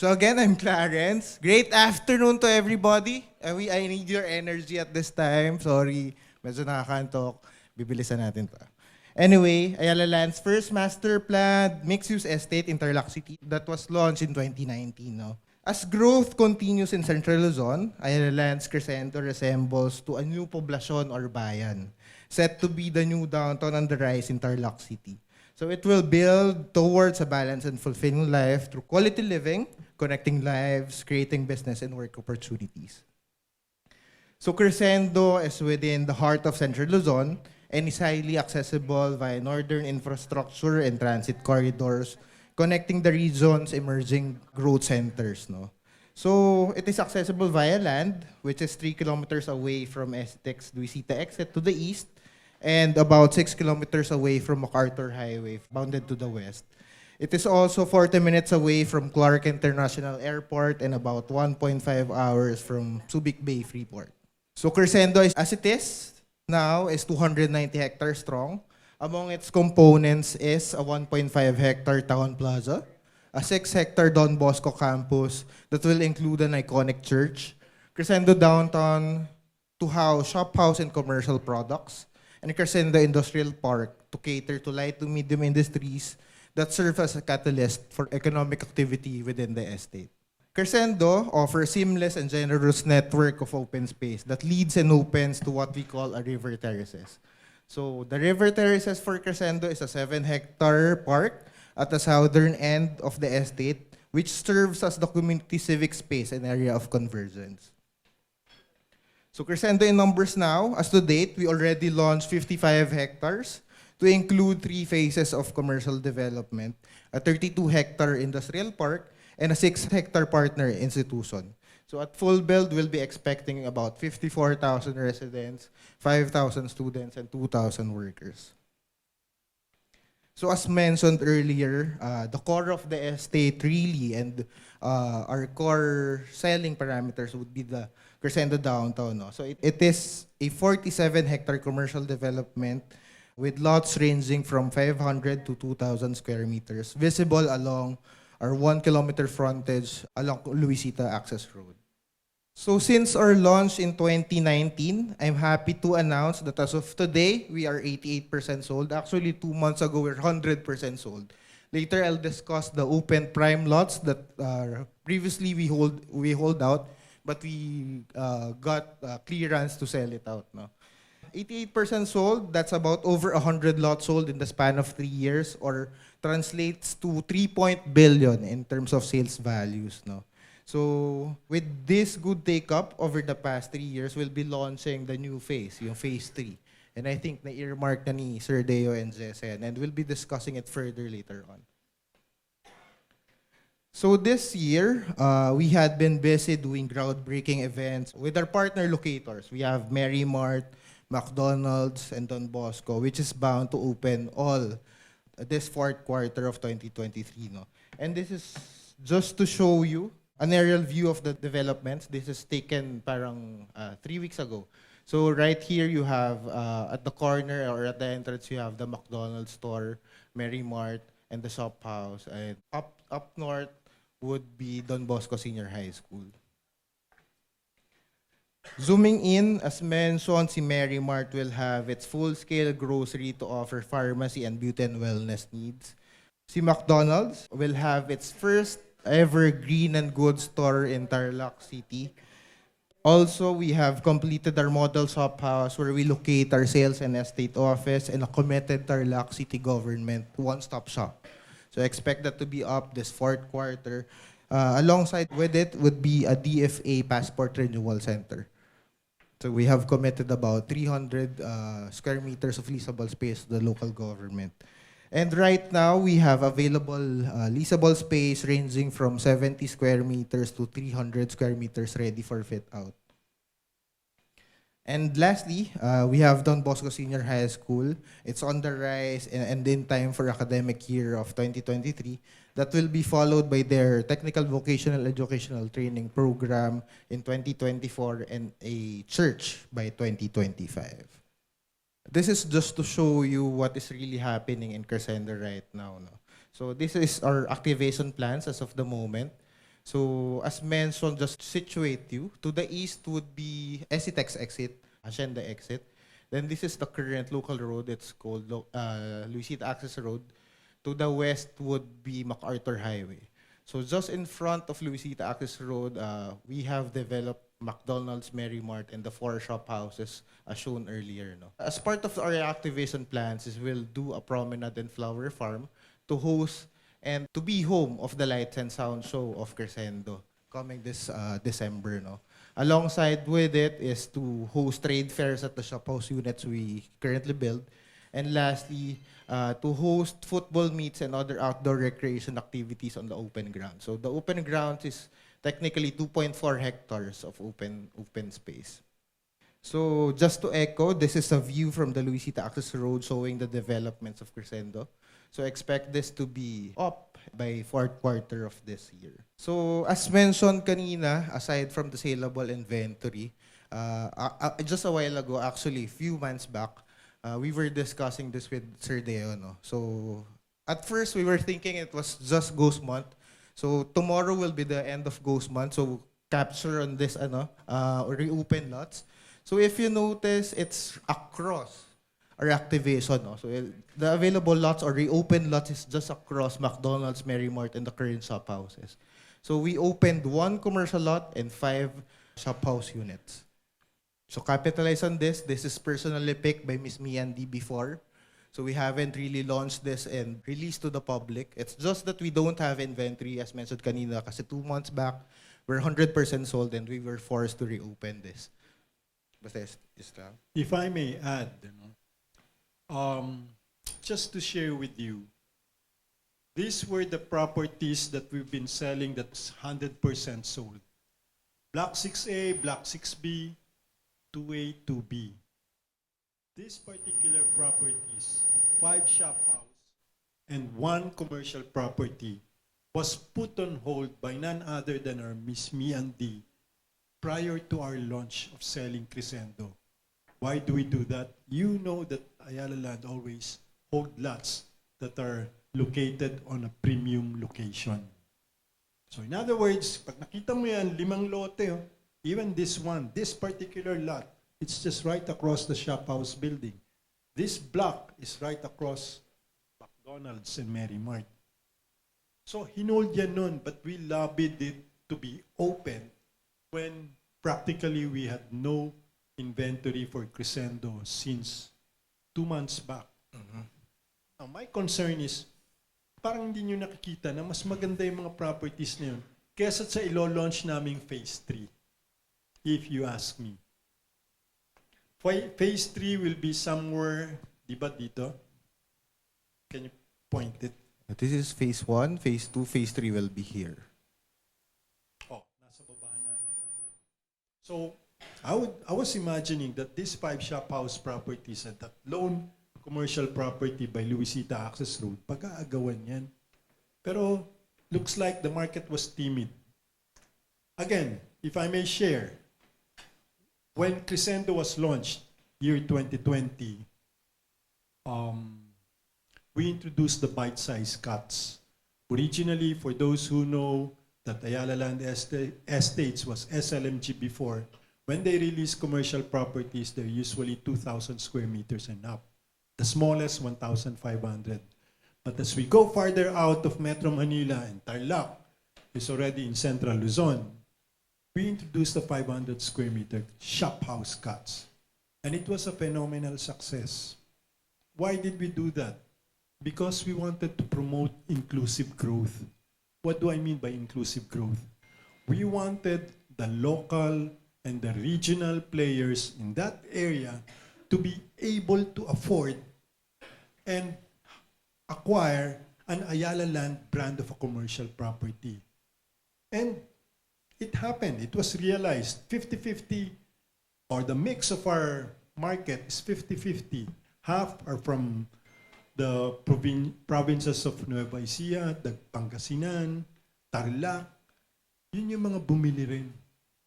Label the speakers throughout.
Speaker 1: So again, I'm Clarence. Great afternoon to everybody. I need your energy at this time. Sorry, medyo nakakantok. Bibilisan natin to. Anyway, Ayala Land's first master plan, mixed-use estate in Tarlac City that was launched in 2019. No? As growth continues in Central Luzon, Ayala Land's Crescendo resembles to a new poblacion or bayan, set to be the new downtown on the rise in Tarlac City. So it will build towards a balanced and fulfilling life through quality living, connecting lives, creating business and work opportunities. So Crescendo is within the heart of Central Luzon and is highly accessible via northern infrastructure and transit corridors, connecting the region's emerging growth centers. No? So it is accessible via land, which is 3 kilometers away from STEX Luisita exit to the east, and about 6 kilometers away from MacArthur Highway, bounded to the west. It is also 40 minutes away from Clark International Airport and about 1.5 hours from Subic Bay Freeport. So Crescendo, as it is now, is 290 hectares strong. Among its components is a 1.5 hectare town plaza, a 6 hectare Don Bosco campus that will include an iconic church, Crescendo Downtown to house shop house and commercial products, and Crescendo Industrial Park to cater to light to medium industries that serve as a catalyst for economic activity within the estate. Crescendo offers seamless and generous network of open space that leads and opens to what we call a river terraces. So the river terraces for Crescendo is a 7-hectare park at the southern end of the estate, which serves as the community civic space and area of convergence. So Crescendo in numbers now, as to date, we already launched 55 hectares to include 3 phases of commercial development, a 32-hectare industrial park, and a 6-hectare partner institution. So at full build, we'll be expecting about 54,000 residents, 5,000 students, and 2,000 workers. So as mentioned earlier, the core of the estate really and our core selling parameters would be the Crescendo Downtown. No? So it is a 47-hectare commercial development with lots ranging from 500 to 2,000 square meters, visible along our 1-kilometer frontage along Luisita Access Road. So since our launch in 2019, I'm happy to announce that as of today, we are 88% sold. Actually, 2 months ago, we're 100% sold. Later, I'll discuss the open prime lots that previously we hold out, but we got clearance to sell it out. No? 88% sold, that's about over 100 lots sold in the span of 3 years, or translates to 3 billion in terms of sales values. No? So with this good take-up over the past 3 years, we'll be launching the new phase, yung phase 3. And I think na-earmark na ni Sir Deo and Jesen, and we'll be discussing it further later on. So this year, we had been busy doing groundbreaking events with our partner locators. We have Mary Mart, McDonald's, and Don Bosco, which is bound to open all this 4th quarter of 2023. No? And this is just to show you an aerial view of the developments. This is taken parang 3 weeks ago. So right here you have at the corner or at the entrance you have the McDonald's store, Mary Mart, and the shop house. And up north would be Don Bosco Senior High School. Zooming in, as mentioned, si Mary Mart will have its full-scale grocery to offer pharmacy and beauty and wellness needs. Si McDonald's will have its first ever green and goods store in Tarlac City. Also, we have completed our model shop house where we locate our sales and estate office and a committed Tarlac City government one-stop shop. So expect that to be up this 4th quarter. Alongside with it would be a DFA passport renewal center. So we have committed about 300 square meters of leasable space to the local government. And right now, we have available leasable space ranging from 70 square meters to 300 square meters ready for fit-out. And lastly, we have Don Bosco Senior High School. It's on the rise and in time for academic year of 2023. That will be followed by their technical vocational educational training program in 2024 and a church by 2025. This is just to show you what is really happening in Crescendo right now. No? So this is our activation plans as of the moment. So, as mentioned, just to situate you, to the east would be Esitex exit, Hacienda exit. Then this is the current local road. It's called Luisita Access Road. To the west would be MacArthur Highway. So just in front of Luisita Access Road, we have developed McDonald's, Mary Mart, and the four shop houses as shown earlier. No? As part of our activation plans is we'll do a promenade and flower farm to host and to be home of the Lights and Sound Show of Crescendo coming this December. No? Alongside with it is to host trade fairs at the shop house units we currently build. And lastly, to host football meets and other outdoor recreation activities on the open ground. So the open ground is technically 2.4 hectares of open space. So just to echo, this is a view from the Luisita Access Road showing the developments of Crescendo. So expect this to be up by fourth quarter of this year. So as mentioned kanina, aside from the saleable inventory, just a while ago, actually, few months back, we were discussing this with Sir Deo. No? So at first, we were thinking it was just Ghost Month. So tomorrow will be the end of Ghost Month. So capture on this reopen lots. So if you notice, it's across our activation. No? So the available lots or reopen lots is just across McDonald's, Mary Mart, and the current shop houses. So we opened 1 commercial lot and 5 shop house units. So capitalize on this. This is personally picked by Miss Miandi before. So we haven't really launched this and released to the public. It's just that we don't have inventory, as mentioned kanina, kasi 2 months back, we're 100% sold and we were forced to reopen this. Basta is lang.
Speaker 2: If I may add, just to share with you, these were the properties that we've been selling that's 100% sold. Block 6A, Block 6B, 2A, 2B. These particular properties, 5 shop house and 1 commercial property, was put on hold by none other than our Miss Miandi prior to our launch of selling Crescendo. Why do we do that? You know that Ayala Land always hold lots that are located on a premium location. So in other words, pag nakita mo yan, 5 lote, even this one, this particular lot, it's just right across the shop house building. This block is right across McDonald's and Mary Mart. So hinold yan nun, but we lobbied it to be open when practically we had no inventory for Crescendo since 2 months back. Now, my concern is, parang hindi nyo nakikita na mas maganda yung mga properties na yun kesa sa ilo-launch naming Phase 3, if you ask me. Phase 3 will be somewhere, di ba dito? Can you point it?
Speaker 1: This is phase 1, phase 2, phase 3 will be here.
Speaker 2: Oh, nasa baba na. So, I was imagining that these 5 shop house properties and that lone commercial property by Luisita Access Road, pag-aagawan yan. Pero, looks like the market was timid. Again, if I may share, when Crescendo was launched, year 2020, we introduced the bite-size cuts. Originally, for those who know that Ayala Land Estates was SLMG before, when they release commercial properties, they're usually 2,000 square meters and up. The smallest, 1,500. But as we go farther out of Metro Manila and Tarlac is already in Central Luzon, we introduced the 500 square meter shop house cuts. And it was a phenomenal success. Why did we do that? Because we wanted to promote inclusive growth. What do I mean by inclusive growth? We wanted the local and the regional players in that area to be able to afford and acquire an Ayala Land brand of a commercial property. And it happened. It was realized 50-50, or the mix of our market is 50-50. Half are from the provinces of Nueva Ecija, the Pangasinan, Tarlac. Yun yung mga bumili rin.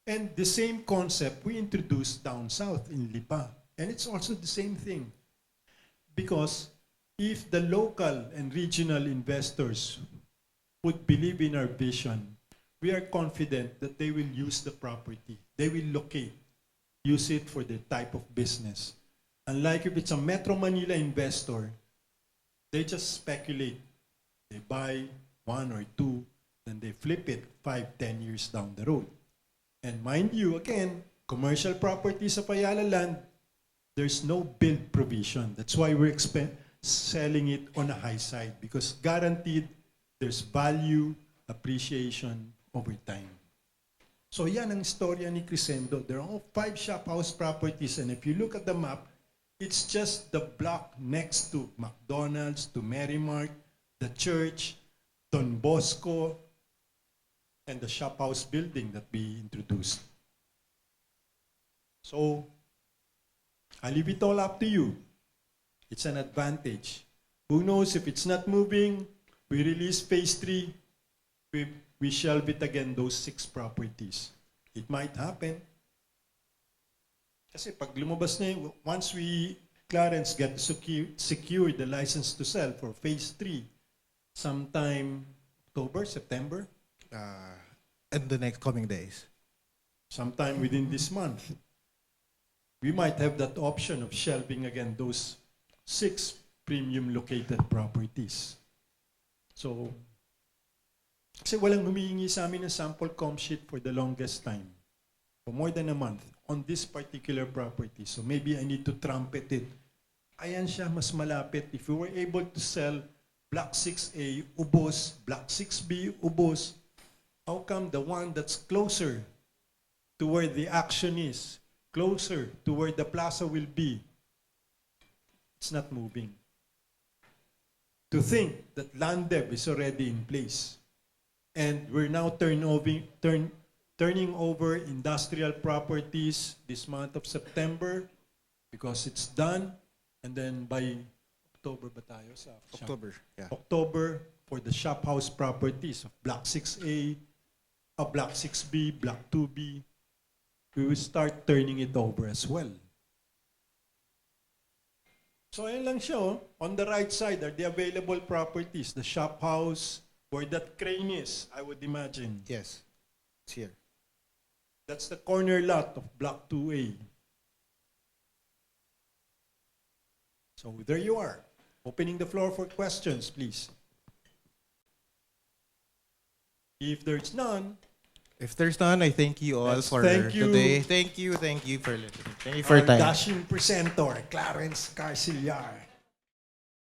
Speaker 2: And the same concept we introduced down south in Lipa. And it's also the same thing. Because if the local and regional investors would believe in our vision, we are confident that they will use the property. They will locate, use it for their type of business. Unlike if it's a Metro Manila investor, they just speculate. They buy one or two, then they flip it 5-10 years down the road. And mind you, again, commercial properties of Ayala land, there's no build provision. That's why we're selling it on a high side, because guaranteed there's value, appreciation over time. So yan ang istorya ni Crescendo. There are all 5 shop house properties, and if you look at the map, it's just the block next to McDonald's, to Merrimark, the church, Don Bosco, and the shop house building that we introduced. So, I leave it all up to you. It's an advantage. Who knows, if it's not moving, we release phase 3, we shelve it again, those 6 properties. It might happen. Kasi pag lumabas na yun, once Clarence get secure the license to sell for phase 3, sometime October, September,
Speaker 1: in the next coming days.
Speaker 2: sometime within this month, we might have that option of shelving again those 6 premium located properties. So, kasi walang humihingi sa amin ng sample com sheet for the longest time, for more than a month, on this particular property. So maybe I need to trumpet it. Ayan siya, mas malapit. If we were able to sell Block 6A, ubos, Block 6B, ubos, how come the one that's closer to where the action is, closer to where the plaza will be, it's not moving? To think that land dev is already in place, and we're now turning over industrial properties this month of September because it's done, and then by October ba tayo sa
Speaker 1: October, yeah.
Speaker 2: October for the shop house properties of Block 6A, Block 6B, Block 2B, we will start turning it over as well. So ayun lang siya, oh. On the right side are the available properties, the shop house, where that crane is, I would imagine.
Speaker 1: Yes, it's here.
Speaker 2: That's the corner lot of Block 2A. So there you are. Opening the floor for questions, please. If there's none,
Speaker 1: I thank you all
Speaker 2: Yes,
Speaker 1: for
Speaker 2: thank you.
Speaker 1: today. Thank you for listening. Thank you for
Speaker 2: our
Speaker 1: your time.
Speaker 2: dashing presenter, Clarence Carcillar.